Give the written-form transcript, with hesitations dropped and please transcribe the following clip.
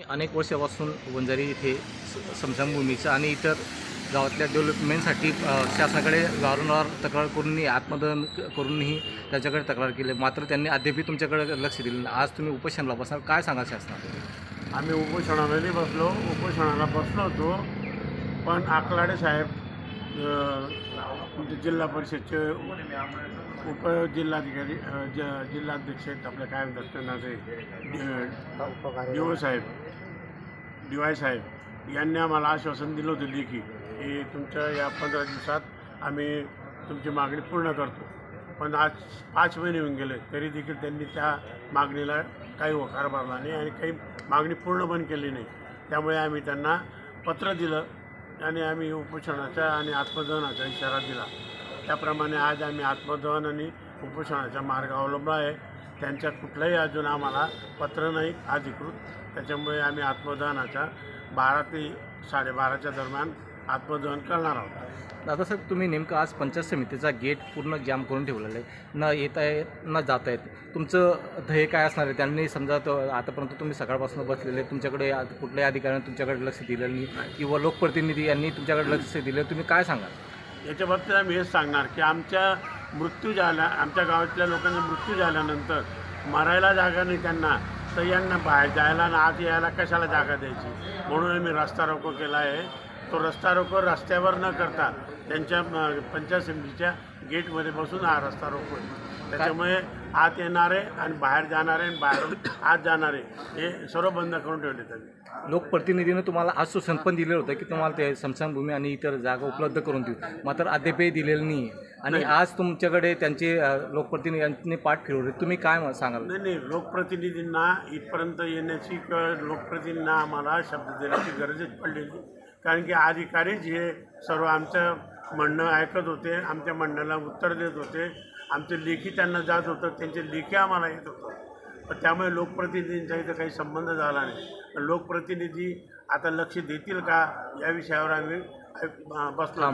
अनेक वर्षापासून वंजारी इथे स्मशानभूमीचं आणि इतर गावातल्या डेव्हलपमेंटसाठी शासनाकडे वारंवार तक्रार करूनही आत्मदहन करूनही त्याच्याकडे तक्रार केली, मात्र त्यांनी अद्यापही तुमच्याकडे लक्ष दिलं नाही. आज तुम्ही उपोषणाला बसणार, काय सांगाल शासनाला? आम्ही उपोषणाला नाही बसलो, उपोषणाला बसलो होतो, पण आकलाडे साहेब जिल्हा परिषदचे उपजिल्हाधिकारी जिल्हाध्यक्ष आहेत आपल्या काय म्हणतात त्यांना डी वाय साहेब यांनी आम्हाला आश्वासन दिलं होतं लेखी की तुमच्या या 15 दिवसात आम्ही तुमची मागणी पूर्ण करतो. पण आज 5 महिने होऊन गेले तरी देखील त्यांनी त्या मागणीला काही होकार भरला नाही आणि काही मागणी पूर्ण पण केली नाही. त्यामुळे आम्ही त्यांना पत्र दिलं आणि आम्ही उपोषणाचा आणि आत्मदहनाचा इशारा दिला. त्याप्रमाणे आज आम्ही आत्मदहन आणि उपोषणाचा मार्ग अवलंबला आहे. त्यांच्या कुठलंही अजून आम्हाला पत्र नाही अधिकृत. त्याच्यामुळे आम्ही आत्मदहनाचा 12 ते 12:30च्या दरम्यान आत्मदहन करणार आहोत. दादासाहेब, तुम्ही नेमकं आज पंचायत समितीचा गेट पूर्ण जाम करून ठेवलेला आहे, न येता येत न जाता येत. तुमचं ध्येय काय असणार आहे? त्यांनी समजा आतापर्यंत तुम्ही सकाळपासून बसलेले, तुमच्याकडे कुठल्याही अधिकाऱ्यांनी तुमच्याकडे लक्ष दिलं नाही किंवा लोकप्रतिनिधी यांनी तुमच्याकडे लक्ष दिलं, तुम्ही काय सांगाल? याच्या बाबतीत आम्ही हेच सांगणार की आमच्या गावातल्या लोकांचा मृत्यू झाल्यानंतर मरायला जागा नाही त्यांना, तर यांना बाहेर जायला आणि आत यायला कशाला जागा द्यायची, म्हणून आम्ही रस्ता रोको केला आहे. तो रस्ता रोको रस्त्यावर न करता त्यांच्या पंचायत समितीच्या गेटमध्ये बसून हा रस्ता रोको आहे. त्याच्यामुळे आत येणारे आणि बाहेर जाणारे आणि बाहेरून आत जाणारे हे सर्व बंद करून ठेवले त्यांनी. लोकप्रतिनिधीनं तुम्हाला आश्वासन पण दिलेलं होतं की तुम्हाला ते स्मशानभूमी आणि इतर जागा उपलब्ध करून देऊ, मात्र अद्यापही दिलेलं नाही आणि आज तुमच्याकडे त्यांचे लोकप्रतिनिधींनी पाठ फिरवले. तुम्ही काय सांगाल? नाही, लोकप्रतिनिधींना इथपर्यंत येण्याची लोकप्रतिनिधींना आम्हाला शब्द देण्याची गरजच पडलेली, कारण की अधिकारीच हे सर्व आमचं म्हणणं ऐकत होते, आमच्या म्हणण्याला उत्तर देत होते, आमचे लेखी त्यांना जात होतं, त्यांचे लेखी आम्हाला येत होतं. पण त्यामुळे लोकप्रतिनिधींचा इथं काही संबंध झाला नाही. लोकप्रतिनिधी आता लक्ष देतील का या विषयावर आम्ही बसलो.